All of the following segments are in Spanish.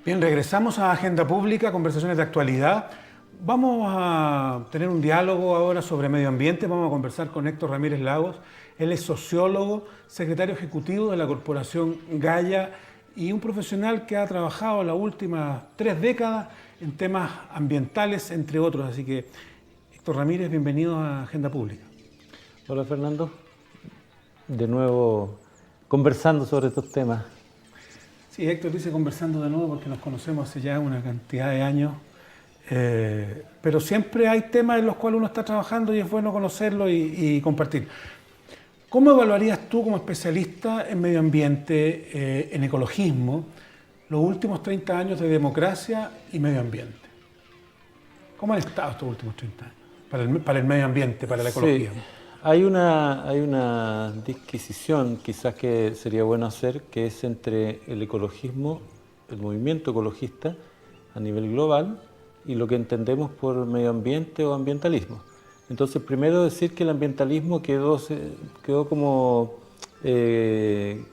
Bien, regresamos a Agenda Pública, conversaciones de actualidad. Vamos a tener un diálogo ahora sobre medio ambiente. Vamos a conversar con Héctor Ramírez Lagos. Él es sociólogo, secretario ejecutivo de la Corporación Gaia y un profesional que ha trabajado las últimas 3 décadas en temas ambientales, entre otros. Así que, Héctor Ramírez, bienvenido a Agenda Pública. Hola Fernando, de nuevo conversando sobre estos temas. Sí, Héctor dice conversando de nuevo porque nos conocemos hace ya una cantidad de años, pero siempre hay temas en los cuales uno está trabajando y es bueno conocerlo y compartir. ¿Cómo evaluarías tú como especialista en medio ambiente, en ecologismo, los últimos 30 años de democracia y medio ambiente? ¿Cómo han estado estos últimos 30 años para el medio ambiente, para la ecología? Sí, hay una disquisición quizás que sería bueno hacer, que es entre el ecologismo, el movimiento ecologista a nivel global y lo que entendemos por medio ambiente o ambientalismo. Entonces, primero decir que el ambientalismo quedó como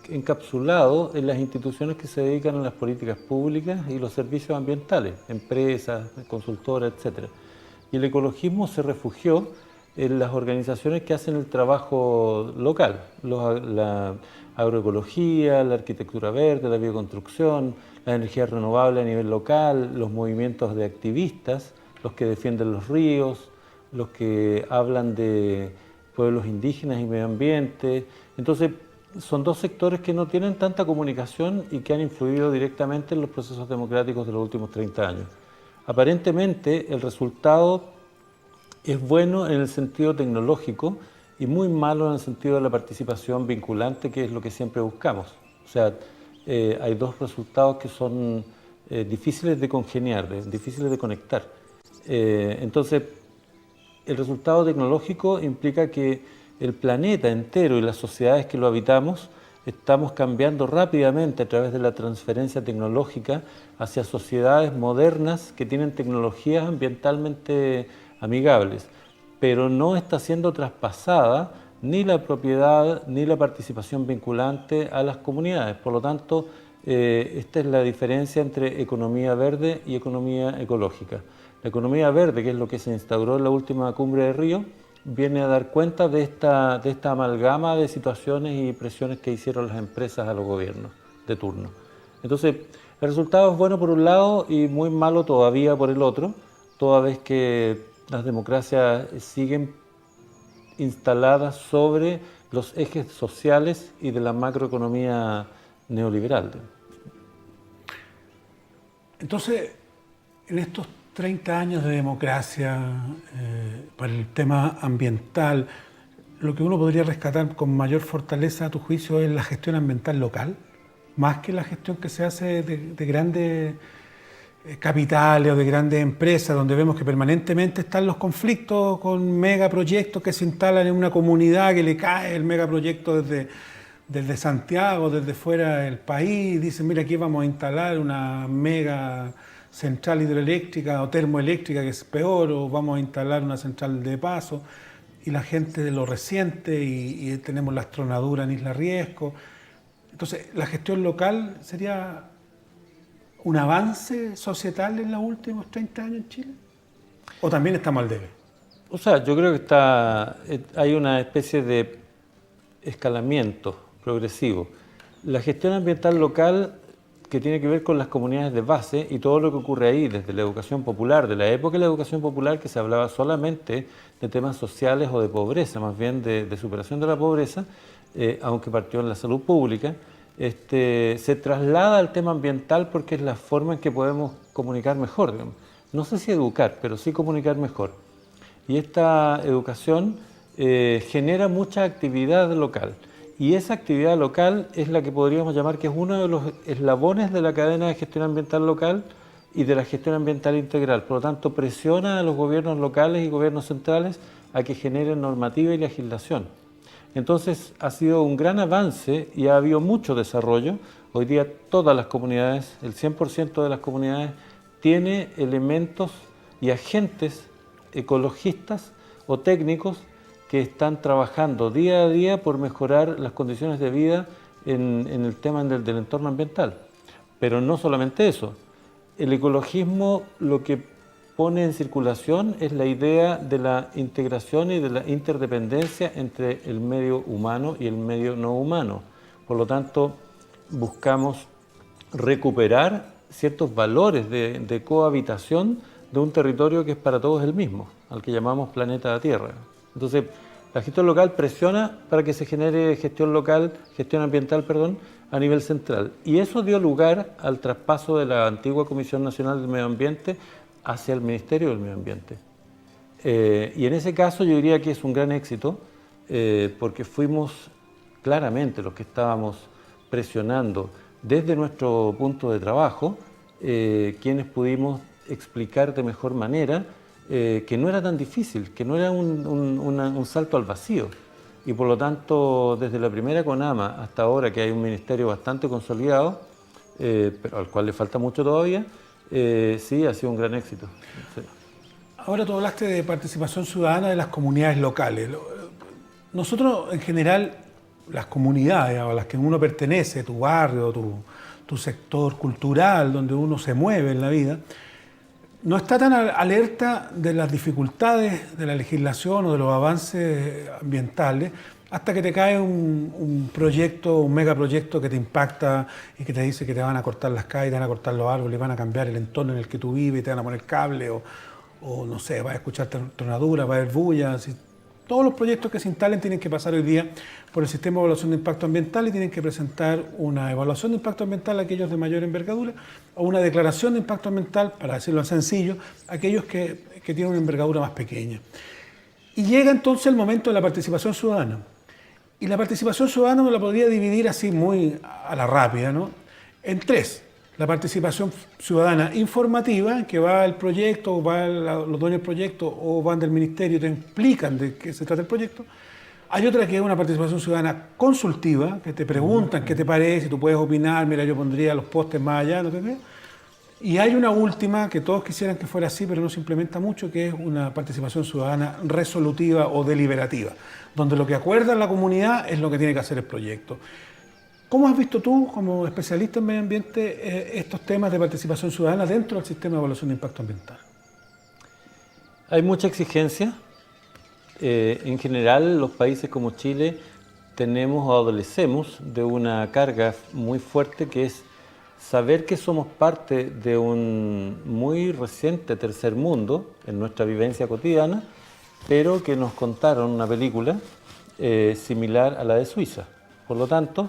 encapsulado en las instituciones que se dedican a las políticas públicas y los servicios ambientales, empresas, consultoras, etc. Y el ecologismo se refugió en las organizaciones que hacen el trabajo local, la agroecología, la arquitectura verde, la bioconstrucción, la energía renovable a nivel local, los movimientos de activistas, los que defienden los ríos, los que hablan de pueblos indígenas y medio ambiente. Entonces, son dos sectores que no tienen tanta comunicación y que han influido directamente en los procesos democráticos de los últimos 30 años. Aparentemente, el resultado es bueno en el sentido tecnológico y muy malo en el sentido de la participación vinculante, que es lo que siempre buscamos. O sea, hay dos resultados que son difíciles de congeniar, difíciles de conectar. Entonces, el resultado tecnológico implica que el planeta entero y las sociedades que lo habitamos estamos cambiando rápidamente a través de la transferencia tecnológica hacia sociedades modernas que tienen tecnologías ambientalmente amigables, pero no está siendo traspasada ni la propiedad ni la participación vinculante a las comunidades. Por lo tanto, esta es la diferencia entre economía verde y economía ecológica. La economía verde, que es lo que se instauró en la última cumbre de Río, viene a dar cuenta de esta amalgama de situaciones y presiones que hicieron las empresas a los gobiernos de turno. Entonces, el resultado es bueno por un lado y muy malo todavía por el otro, toda vez que las democracias siguen instaladas sobre los ejes sociales y de la macroeconomía neoliberal. Entonces, en estos 30 años de democracia, para el tema ambiental, lo que uno podría rescatar con mayor fortaleza, a tu juicio, es la gestión ambiental local, más que la gestión que se hace de grandes capitales o de grandes empresas, donde vemos que permanentemente están los conflictos con megaproyectos que se instalan en una comunidad, que le cae el megaproyecto desde Santiago, desde fuera del país, dicen, mira, aquí vamos a instalar una mega central hidroeléctrica o termoeléctrica, que es peor, o vamos a instalar una central de paso, y la gente lo resiente y tenemos la tronadura en Isla Riesco. Entonces, ¿la gestión local sería un avance societal en los últimos 30 años en Chile? ¿O también estamos al debe? O sea, yo creo que hay una especie de escalamiento progresivo. La gestión ambiental local, que tiene que ver con las comunidades de base y todo lo que ocurre ahí, desde la educación popular, de la época de la educación popular, que se hablaba solamente de temas sociales o de pobreza, más bien de superación de la pobreza, aunque partió en la salud pública, se traslada al tema ambiental porque es la forma en que podemos comunicar mejor, digamos. No sé si educar, pero sí comunicar mejor. Y esta educación genera mucha actividad local. Y esa actividad local es la que podríamos llamar que es uno de los eslabones de la cadena de gestión ambiental local y de la gestión ambiental integral. Por lo tanto, presiona a los gobiernos locales y gobiernos centrales a que generen normativa y legislación. Entonces, ha sido un gran avance y ha habido mucho desarrollo. Hoy día todas las comunidades, el 100% de las comunidades, tiene elementos y agentes ecologistas o técnicos que están trabajando día a día por mejorar las condiciones de vida en el tema del entorno ambiental. Pero no solamente eso, el ecologismo lo que pone en circulación es la idea de la integración y de la interdependencia entre el medio humano y el medio no humano. Por lo tanto, buscamos recuperar ciertos valores de cohabitación de un territorio que es para todos el mismo, al que llamamos planeta Tierra. Entonces, la gestión local presiona para que se genere gestión ambiental, perdón, a nivel central. Y eso dio lugar al traspaso de la antigua Comisión Nacional del Medio Ambiente hacia el Ministerio del Medio Ambiente. Y en ese caso yo diría que es un gran éxito, porque fuimos claramente los que estábamos presionando desde nuestro punto de trabajo, quienes pudimos explicar de mejor manera que no era tan difícil, que no era un salto al vacío. Y por lo tanto, desde la primera CONAMA hasta ahora, que hay un ministerio bastante consolidado, pero al cual le falta mucho todavía, sí, ha sido un gran éxito. Sí. Ahora tú hablaste de participación ciudadana de las comunidades locales. Nosotros, en general, las comunidades a las que uno pertenece, tu barrio, tu sector cultural, donde uno se mueve en la vida, no está tan alerta de las dificultades de la legislación o de los avances ambientales hasta que te cae un proyecto, un megaproyecto que te impacta y que te dice que te van a cortar las calles, te van a cortar los árboles, van a cambiar el entorno en el que tú vives, te van a poner cable o no sé, vas a escuchar tronaduras, va a haber bullas. Todos los proyectos que se instalen tienen que pasar hoy día por el sistema de evaluación de impacto ambiental y tienen que presentar una evaluación de impacto ambiental a aquellos de mayor envergadura o una declaración de impacto ambiental, para decirlo sencillo, a aquellos que tienen una envergadura más pequeña. Y llega entonces el momento de la participación ciudadana. Y la participación ciudadana uno la podría dividir así muy a la rápida, ¿no? En tres. La participación ciudadana informativa, que va al proyecto, los dueños del proyecto o van del ministerio y te explican de qué se trata el proyecto. Hay otra que es una participación ciudadana consultiva, que te preguntan qué te parece, tú puedes opinar, mira, yo pondría los postes más allá, no sé qué. Y hay una última que todos quisieran que fuera así, pero no se implementa mucho, que es una participación ciudadana resolutiva o deliberativa, donde lo que acuerda la comunidad es lo que tiene que hacer el proyecto. ¿Cómo has visto tú, como especialista en medio ambiente, estos temas de participación ciudadana dentro del sistema de evaluación de impacto ambiental? Hay mucha exigencia. En general, los países como Chile tenemos o adolecemos de una carga muy fuerte que es saber que somos parte de un muy reciente tercer mundo en nuestra vivencia cotidiana, pero que nos contaron una película similar a la de Suiza. Por lo tanto,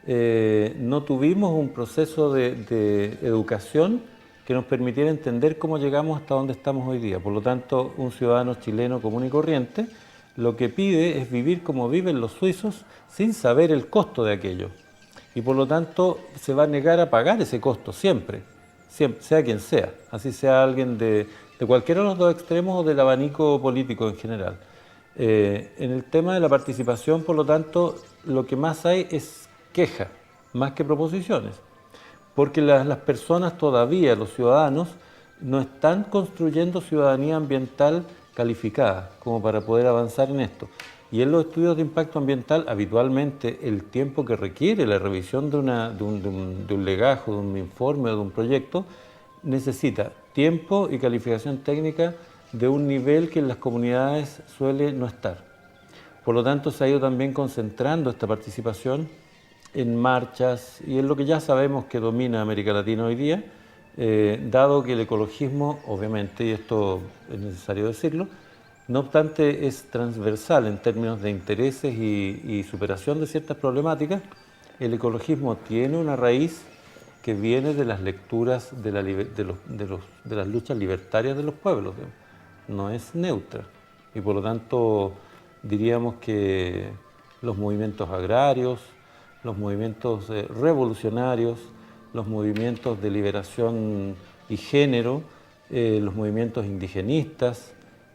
no tuvimos un proceso de educación que nos permitiera entender cómo llegamos hasta donde estamos hoy día. Por lo tanto, un ciudadano chileno común y corriente lo que pide es vivir como viven los suizos sin saber el costo de aquello. Y por lo tanto, se va a negar a pagar ese costo siempre, sea quien sea, así sea alguien de cualquiera de los dos extremos o del abanico político en general. En el tema de la participación, por lo tanto, lo que más hay es queja, más que proposiciones, porque las personas todavía, los ciudadanos, no están construyendo ciudadanía ambiental calificada como para poder avanzar en esto. Y en los estudios de impacto ambiental, habitualmente el tiempo que requiere la revisión de un legajo, de un informe o de un proyecto, necesita tiempo y calificación técnica de un nivel que en las comunidades suele no estar. Por lo tanto, se ha ido también concentrando esta participación en marchas y en lo que ya sabemos que domina América Latina hoy día, dado que el ecologismo, obviamente, y esto es necesario decirlo, no obstante es transversal en términos de intereses y superación de ciertas problemáticas, el ecologismo tiene una raíz que viene de las lecturas de las luchas libertarias de los pueblos, no es neutra y por lo tanto diríamos que los movimientos agrarios, los movimientos revolucionarios, los movimientos de liberación y género, los movimientos indigenistas,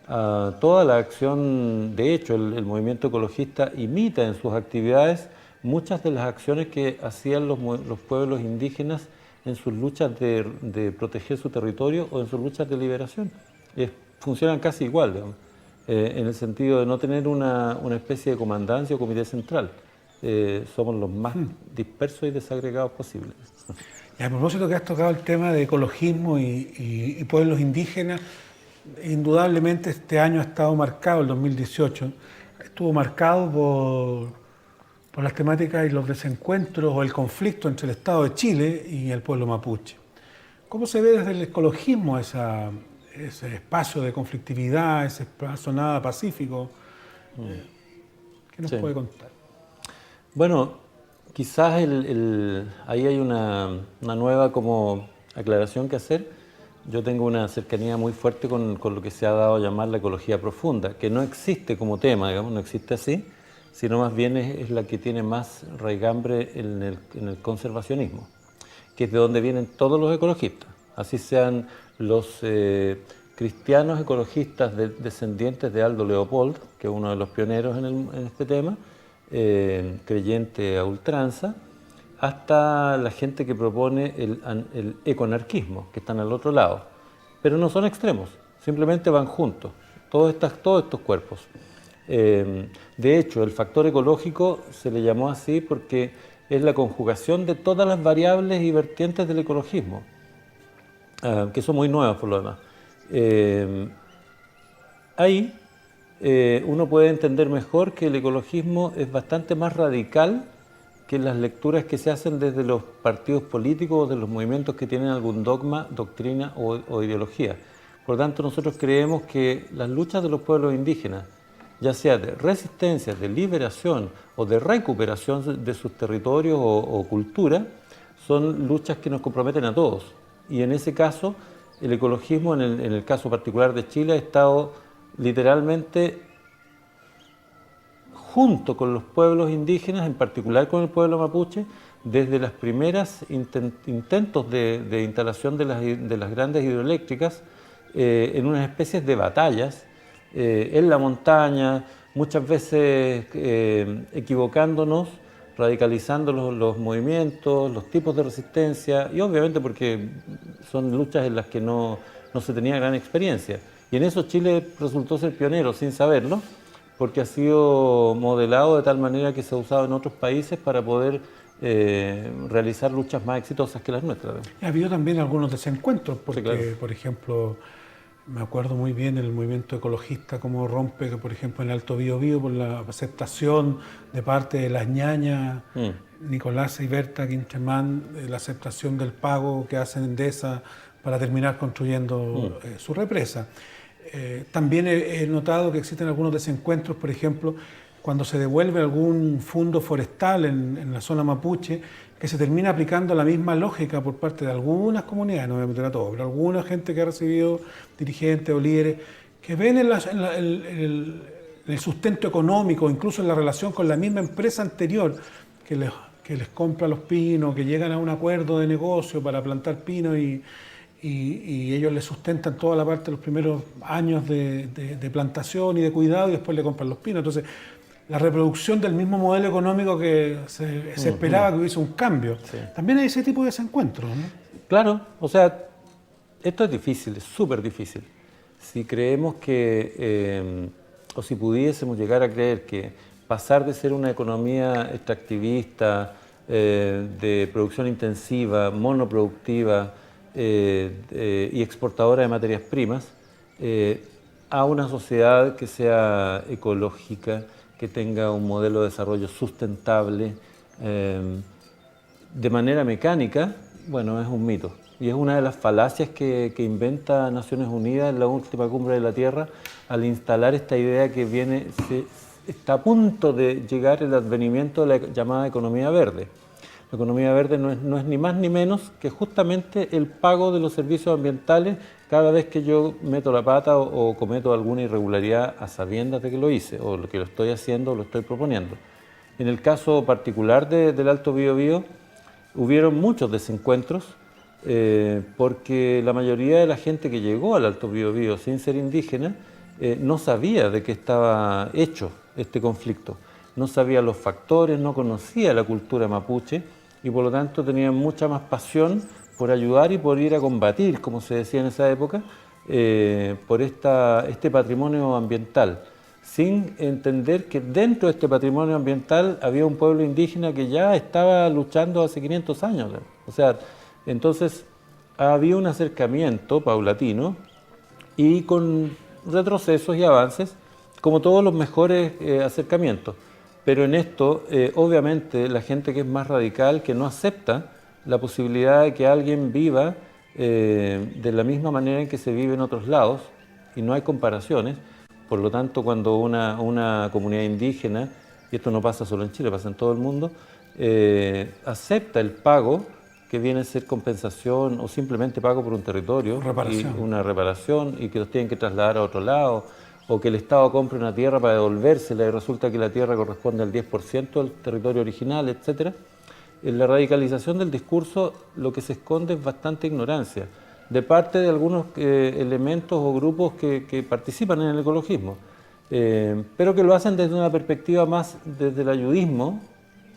toda la acción, de hecho el movimiento ecologista imita en sus actividades muchas de las acciones que hacían los pueblos indígenas en sus luchas de proteger su territorio o en sus luchas de liberación. Funcionan casi igual, digamos, en el sentido de no tener una especie de comandancia o comité central. Somos los más dispersos y desagregados posibles. Y a propósito que has tocado el tema de ecologismo y pueblos indígenas, indudablemente este año ha estado marcado, el 2018, estuvo marcado por las temáticas y los desencuentros o el conflicto entre el Estado de Chile y el pueblo mapuche. ¿Cómo se ve desde el ecologismo ese espacio de conflictividad, ese espacio nada pacífico? ¿Qué nos puede contar? Bueno, quizás ahí hay una nueva como aclaración que hacer. Yo tengo una cercanía muy fuerte con lo que se ha dado a llamar la ecología profunda, que no existe como tema, digamos, no existe así, sino más bien es la que tiene más raigambre en el conservacionismo, que es de donde vienen todos los ecologistas, así sean los cristianos ecologistas descendientes de Aldo Leopold, que es uno de los pioneros en este tema, creyente a ultranza, hasta la gente que propone el ecoanarquismo, que están al otro lado. Pero no son extremos, simplemente van juntos, todos estos cuerpos. De hecho, el factor ecológico se le llamó así porque es la conjugación de todas las variables y vertientes del ecologismo, que son muy nuevas por lo demás. Ahí uno puede entender mejor que el ecologismo es bastante más radical que las lecturas que se hacen desde los partidos políticos o de los movimientos que tienen algún dogma, doctrina o ideología. Por lo tanto, nosotros creemos que las luchas de los pueblos indígenas, ya sea de resistencia, de liberación o de recuperación de sus territorios o cultura, son luchas que nos comprometen a todos. Y en ese caso, el ecologismo, en el caso particular de Chile, ha estado literalmente junto con los pueblos indígenas, en particular con el pueblo mapuche, desde los primeros intentos de instalación de las grandes hidroeléctricas en unas especies de batallas en la montaña, muchas veces equivocándonos, radicalizando los movimientos, los tipos de resistencia, y obviamente porque son luchas en las que no se tenía gran experiencia. Y en eso Chile resultó ser pionero sin saberlo, porque ha sido modelado de tal manera que se ha usado en otros países para poder realizar luchas más exitosas que las nuestras. Ha habido también algunos desencuentros, porque, Sí, claro. por ejemplo, me acuerdo muy bien el movimiento ecologista, cómo rompe, por ejemplo, en el Alto Biobío, por la aceptación de parte de las ñañas, Nicolás y Berta Quintremán, la aceptación del pago que hacen Endesa para terminar construyendo su represa. También he notado que existen algunos desencuentros, por ejemplo, cuando se devuelve algún fondo forestal en la zona mapuche, que se termina aplicando la misma lógica por parte de algunas comunidades, no voy a meter a todos, pero alguna gente que ha recibido dirigentes o líderes, que ven en el sustento económico, incluso en la relación con la misma empresa anterior que les compra los pinos, que llegan a un acuerdo de negocio para plantar pinos y ellos le sustentan toda la parte de los primeros años de plantación y de cuidado y después le compran los pinos. Entonces, la reproducción del mismo modelo económico que se esperaba que hubiese un cambio. Sí. También hay ese tipo de desencuentros, ¿no? Claro, o sea, esto es difícil, es súper difícil. Si creemos que, o si pudiésemos llegar a creer que pasar de ser una economía extractivista, de producción intensiva, monoproductiva, y exportadora de materias primas, a una sociedad que sea ecológica, que tenga un modelo de desarrollo sustentable, de manera mecánica, bueno, es un mito. Y es una de las falacias que inventa Naciones Unidas en la última cumbre de la Tierra al instalar esta idea que está a punto de llegar el advenimiento de la llamada economía verde. La economía verde no es ni más ni menos que justamente el pago de los servicios ambientales cada vez que yo meto la pata o cometo alguna irregularidad a sabiendas de que lo hice, o lo que lo estoy haciendo o lo estoy proponiendo. En el caso particular del Alto Biobío, hubieron muchos desencuentros, porque la mayoría de la gente que llegó al Alto Biobío sin ser indígena no sabía de qué estaba hecho este conflicto. No sabía los factores, no conocía la cultura mapuche y por lo tanto tenía mucha más pasión por ayudar y por ir a combatir, como se decía en esa época, por este patrimonio ambiental, sin entender que dentro de este patrimonio ambiental había un pueblo indígena que ya estaba luchando hace 500 años. O sea, Entonces, ha habido un acercamiento paulatino y con retrocesos y avances, como todos los mejores acercamientos. Pero en esto, obviamente, la gente que es más radical, que no acepta la posibilidad de que alguien viva de la misma manera en que se vive en otros lados, y no hay comparaciones. Por lo tanto, cuando una comunidad indígena, y esto no pasa solo en Chile, pasa en todo el mundo, acepta el pago, que viene a ser compensación o simplemente pago por un territorio, una reparación, y que los tienen que trasladar a otro lado, o que el Estado compre una tierra para devolvérsela y resulta que la tierra corresponde al 10% del territorio original, etc. En la radicalización del discurso lo que se esconde es bastante ignorancia de parte de algunos elementos o grupos que participan en el ecologismo, pero que lo hacen desde una perspectiva más desde el ayudismo,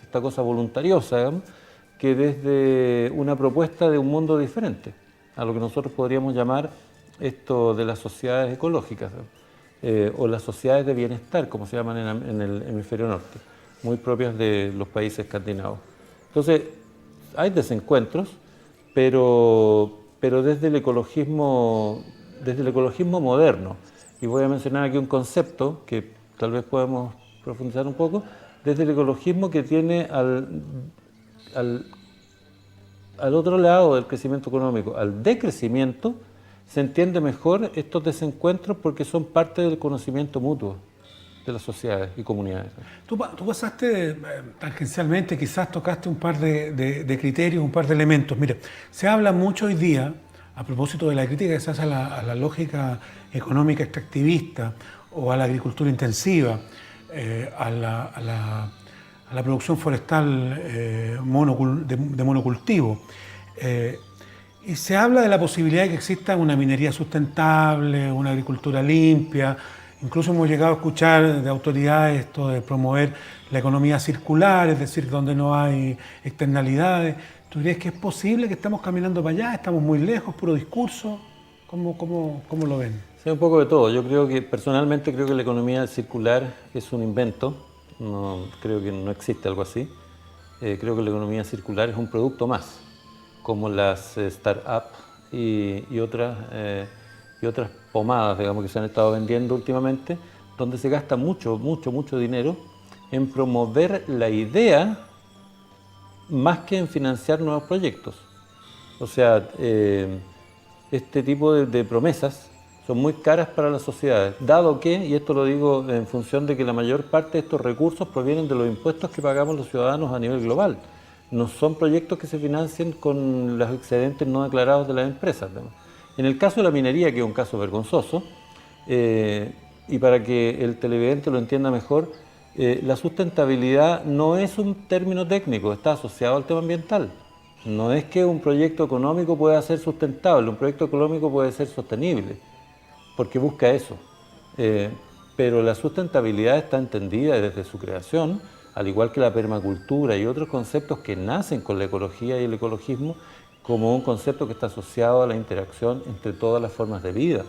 esta cosa voluntariosa, digamos, que desde una propuesta de un mundo diferente, a lo que nosotros podríamos llamar esto de las sociedades ecológicas, o las sociedades de bienestar, como se llaman en el hemisferio norte, muy propias de los países escandinavos. Entonces, hay desencuentros, pero desde el ecologismo moderno. Y voy a mencionar aquí un concepto que tal vez podemos profundizar un poco, desde el ecologismo que tiene al otro lado del crecimiento económico, al decrecimiento, se entiende mejor estos desencuentros porque son parte del conocimiento mutuo de las sociedades y comunidades. Tú pasaste tangencialmente, quizás tocaste un par de criterios, un par de elementos. Mira, se habla mucho hoy día, a propósito de la crítica que se hace a la lógica económica extractivista o a la agricultura intensiva, a la producción forestal de monocultivo. Y se habla de la posibilidad de que exista una minería sustentable, una agricultura limpia. Incluso hemos llegado a escuchar de autoridades esto de promover la economía circular, es decir, donde no hay externalidades. ¿Tú crees que es posible que estamos caminando para allá? ¿Estamos muy lejos? ¿Puro discurso? ¿Cómo lo ven? Sí, un poco de todo. Yo personalmente creo que la economía circular es un invento. No, creo que no existe algo así. Creo que la economía circular es un producto más, como las start-up y otras pomadas, digamos, que se han estado vendiendo últimamente, donde se gasta mucho dinero en promover la idea más que en financiar nuevos proyectos. O sea, este tipo de promesas son muy caras para las sociedades, dado que, y esto lo digo en función de que la mayor parte de estos recursos provienen de los impuestos que pagamos los ciudadanos a nivel global. No son proyectos que se financien con los excedentes no declarados de las empresas. En el caso de la minería, que es un caso vergonzoso, y para que el televidente lo entienda mejor, la sustentabilidad no es un término técnico, está asociado al tema ambiental. No es que un proyecto económico pueda ser sustentable, un proyecto económico puede ser sostenible, porque busca eso. Pero la sustentabilidad está entendida desde su creación, al igual que la permacultura y otros conceptos que nacen con la ecología y el ecologismo, como un concepto que está asociado a la interacción entre todas las formas de vida.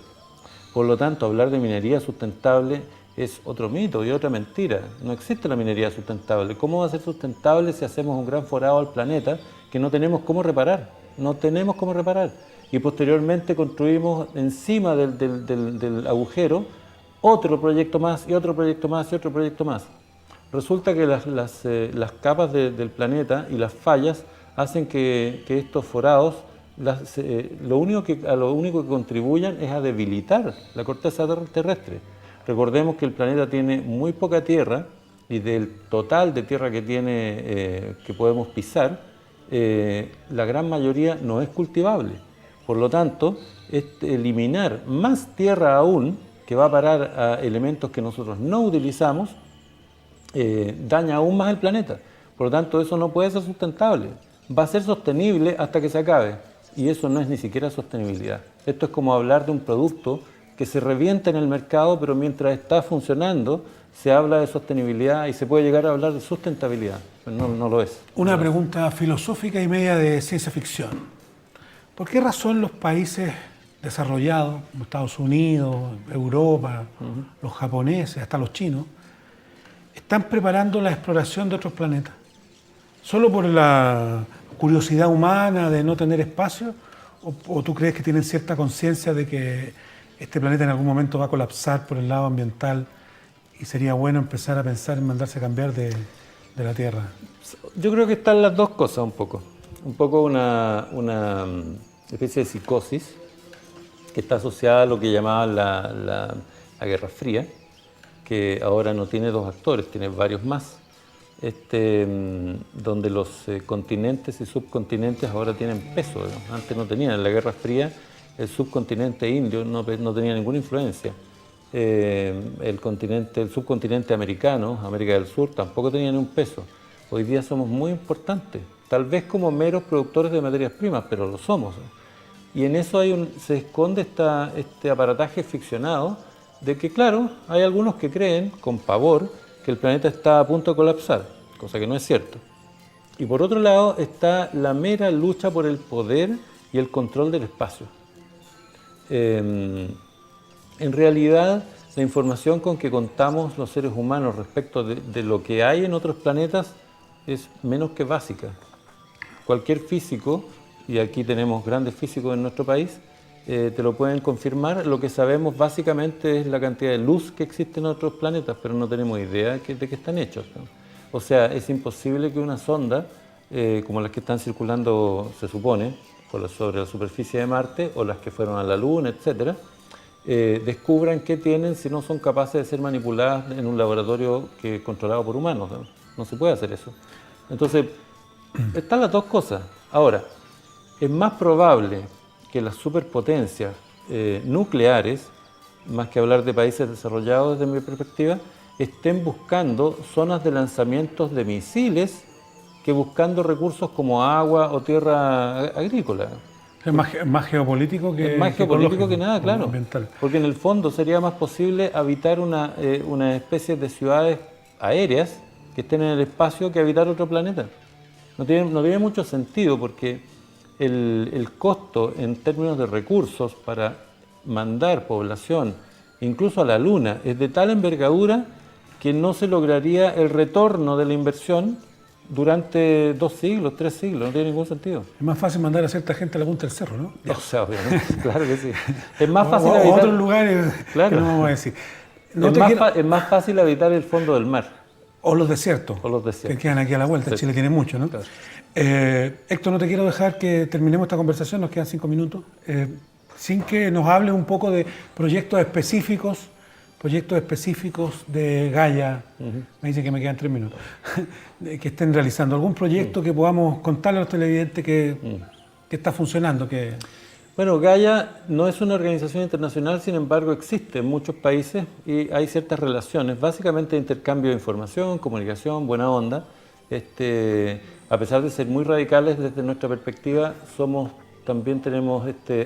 Por lo tanto, hablar de minería sustentable es otro mito y otra mentira. No existe la minería sustentable. ¿Cómo va a ser sustentable si hacemos un gran forado al planeta que no tenemos cómo reparar? No tenemos cómo reparar. Y posteriormente construimos encima del agujero otro proyecto más y otro proyecto más y otro proyecto más. Resulta que las capas del planeta y las fallas hacen que estos forados a lo único que contribuyan es a debilitar la corteza terrestre. Recordemos que el planeta tiene muy poca tierra y del total de tierra que tiene, que podemos pisar, la gran mayoría no es cultivable. Por lo tanto, eliminar más tierra aún, que va a parar a elementos que nosotros no utilizamos, daña aún más el planeta. Por lo tanto, eso no puede ser sustentable. Va a ser sostenible hasta que se acabe. Y eso no es ni siquiera sostenibilidad. Esto es como hablar de un producto que se revienta en el mercado, pero mientras está funcionando, se habla de sostenibilidad y se puede llegar a hablar de sustentabilidad. Pero no lo es. Una pregunta filosófica y media de ciencia ficción. ¿Por qué razón los países desarrollados, como Estados Unidos, Europa, los japoneses, hasta los chinos, están preparando la exploración de otros planetas? ¿Solo por la curiosidad humana de no tener espacio? ¿O tú crees que tienen cierta conciencia de que este planeta en algún momento va a colapsar por el lado ambiental y sería bueno empezar a pensar en mandarse a cambiar de la Tierra? Yo creo que están las dos cosas un poco. Un poco una especie de psicosis que está asociada a lo que llamaban la Guerra Fría, que ahora no tiene dos actores, tiene varios más, donde los continentes y subcontinentes ahora tienen peso, ¿no? Antes no tenían. En la Guerra Fría el subcontinente indio no tenía ninguna influencia. El subcontinente americano, América del Sur, tampoco tenía ni un peso. Hoy día somos muy importantes, tal vez como meros productores de materias primas, pero lo somos, ¿no? Y en eso se esconde este aparataje ficcionado de que, claro, hay algunos que creen, con pavor, que el planeta está a punto de colapsar, cosa que no es cierto. Y por otro lado está la mera lucha por el poder y el control del espacio. En realidad, la información con que contamos los seres humanos respecto de lo que hay en otros planetas es menos que básica. Cualquier físico, y aquí tenemos grandes físicos en nuestro país, te lo pueden confirmar. Lo que sabemos básicamente es la cantidad de luz que existe en otros planetas, pero no tenemos idea de qué están hechos, ¿no? O sea, es imposible que una sonda, como las que están circulando, se supone, sobre la superficie de Marte, o las que fueron a la Luna, etcétera, descubran qué tienen si no son capaces de ser manipuladas en un laboratorio controlado por humanos, ¿no? No se puede hacer eso. Entonces, están las dos cosas. Ahora, es más probable que las superpotencias nucleares, más que hablar de países desarrollados desde mi perspectiva, estén buscando zonas de lanzamientos de misiles que buscando recursos como agua o tierra agrícola. Es más geopolítico que... Es más geopolítico que nada, claro. Ambiental. Porque en el fondo sería más posible habitar una especie de ciudades aéreas que estén en el espacio que habitar otro planeta. No tiene mucho sentido porque el costo en términos de recursos para mandar población incluso a la Luna es de tal envergadura que no se lograría el retorno de la inversión durante 2 siglos, 3 siglos, no tiene ningún sentido. Es más fácil mandar a cierta gente a la punta del cerro, ¿no? O sea, obviamente, claro que sí. Es más fácil o habitar... otros lugares, claro, que no vamos a decir. Es más fácil habitar el fondo del mar. O los desiertos. O los desiertos. Que quedan aquí a la vuelta. Sí. Chile tiene mucho, ¿no? Claro. Héctor, no te quiero dejar que terminemos esta conversación, nos quedan 5 minutos, sin que nos hables un poco de proyectos específicos de Gaia. Me dicen que me quedan 3 minutos. Que estén realizando algún proyecto que podamos contarle a los televidentes que está funcionando. Bueno, Gaia no es una organización internacional, sin embargo existe en muchos países y hay ciertas relaciones, básicamente intercambio de información, comunicación, buena onda. A pesar de ser muy radicales desde nuestra perspectiva, también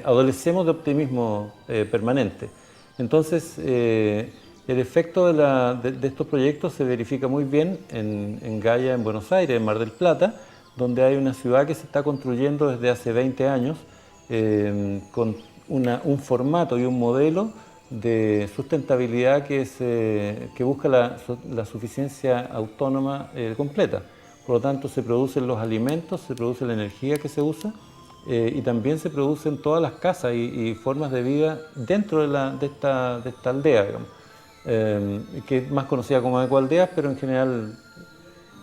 adolecemos de optimismo permanente. Entonces, el efecto de estos proyectos se verifica muy bien en Gaia, en Buenos Aires, en Mar del Plata, donde hay una ciudad que se está construyendo desde hace 20 años, con un formato y un modelo de sustentabilidad que busca la suficiencia autónoma completa. Por lo tanto, se producen los alimentos, se produce la energía que se usa y también se producen todas las casas y formas de vida dentro de esta aldea, digamos, que es más conocida como ecoaldeas, pero en general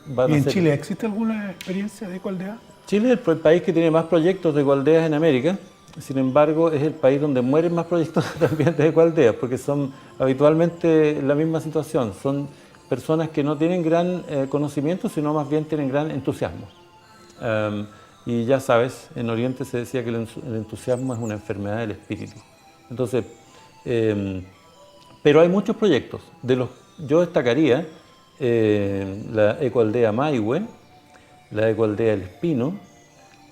van a ser... ¿Y en Chile existe alguna experiencia de ecoaldea? Chile es el país que tiene más proyectos de ecoaldeas en América, sin embargo es el país donde mueren más proyectos también de ecoaldeas, porque son habitualmente la misma situación, son personas que no tienen gran conocimiento, sino más bien tienen gran entusiasmo. Y ya sabes, en Oriente se decía que el entusiasmo es una enfermedad del espíritu. Entonces, pero hay muchos proyectos, yo destacaría la ecoaldea Maihue, la ecoaldea El Espino,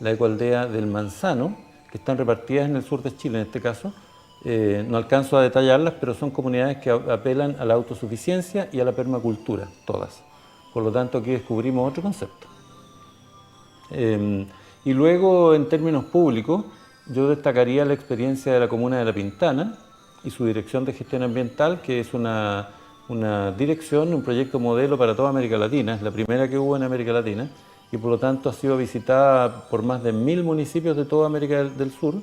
la ecoaldea del Manzano, que están repartidas en el sur de Chile en este caso. No alcanzo a detallarlas, pero son comunidades que apelan a la autosuficiencia y a la permacultura, todas. Por lo tanto, aquí descubrimos otro concepto. Y luego, en términos públicos, yo destacaría la experiencia de la comuna de La Pintana y su dirección de gestión ambiental, que es una dirección, un proyecto modelo para toda América Latina, es la primera que hubo en América Latina, y por lo tanto ha sido visitada por más de 1000 municipios de toda América del Sur.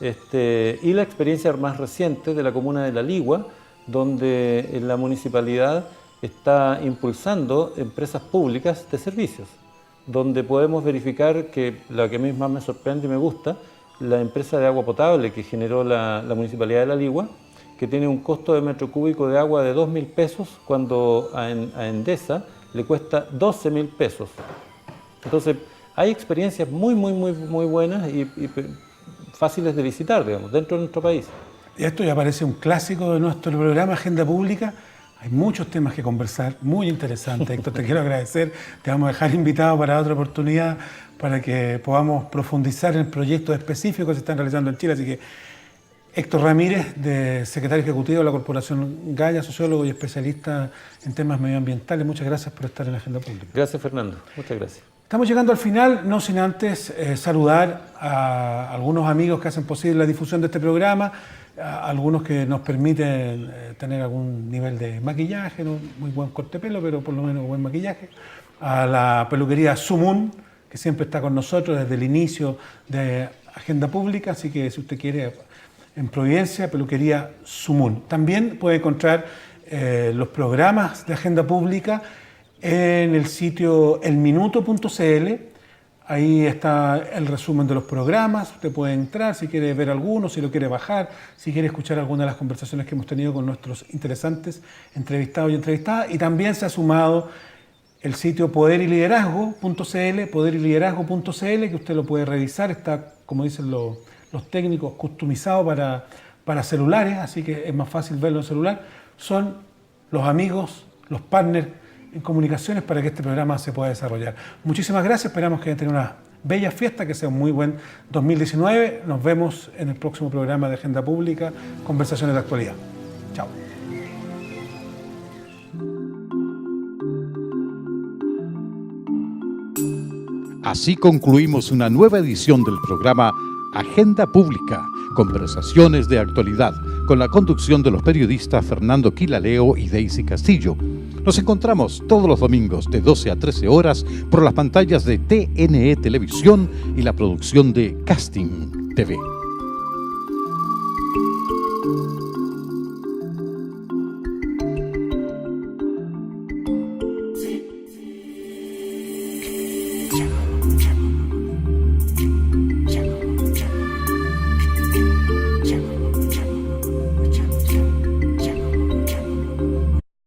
Y la experiencia más reciente de la comuna de La Ligua, donde la municipalidad está impulsando empresas públicas de servicios, donde podemos verificar que la que a mí más me sorprende y me gusta, la empresa de agua potable que generó la Municipalidad de La Ligua, que tiene un costo de metro cúbico de agua de 2.000 pesos, cuando a Endesa le cuesta 12.000 pesos. Entonces, hay experiencias muy buenas y fáciles de visitar, digamos, dentro de nuestro país. Y esto ya parece un clásico de nuestro programa Agenda Pública. Hay muchos temas que conversar, muy interesantes. Héctor, te quiero agradecer. Te vamos a dejar invitado para otra oportunidad para que podamos profundizar en proyectos específicos que se están realizando en Chile. Así que Héctor Ramírez, secretario ejecutivo de la Corporación Gaia, sociólogo y especialista en temas medioambientales, muchas gracias por estar en la Agenda Pública. Gracias, Fernando. Muchas gracias. Estamos llegando al final, no sin antes saludar a algunos amigos que hacen posible la difusión de este programa, a algunos que nos permiten tener algún nivel de maquillaje, no muy buen corte de pelo, pero por lo menos buen maquillaje, a la peluquería Sumun, que siempre está con nosotros desde el inicio de Agenda Pública, así que si usted quiere, en Providencia, peluquería Sumun. También puede encontrar los programas de Agenda Pública en el sitio elminuto.cl. Ahí está el resumen de los programas. Usted puede entrar si quiere ver alguno, si lo quiere bajar, si quiere escuchar alguna de las conversaciones que hemos tenido con nuestros interesantes entrevistados y entrevistadas. Y también se ha sumado el sitio poderyliderazgo.cl, que usted lo puede revisar. Está, como dicen los técnicos, customizado para celulares, así que es más fácil verlo en celular. Son los amigos, los partners en comunicaciones para que este programa se pueda desarrollar. Muchísimas gracias, esperamos que tengan una bella fiesta, que sea un muy buen 2019. Nos vemos en el próximo programa de Agenda Pública, Conversaciones de Actualidad. Chao. Así concluimos una nueva edición del programa Agenda Pública, conversaciones de actualidad, con la conducción de los periodistas Fernando Quilaleo y Daisy Castillo. Nos encontramos todos los domingos de 12 a 13 horas por las pantallas de TNE Televisión y la producción de Casting TV.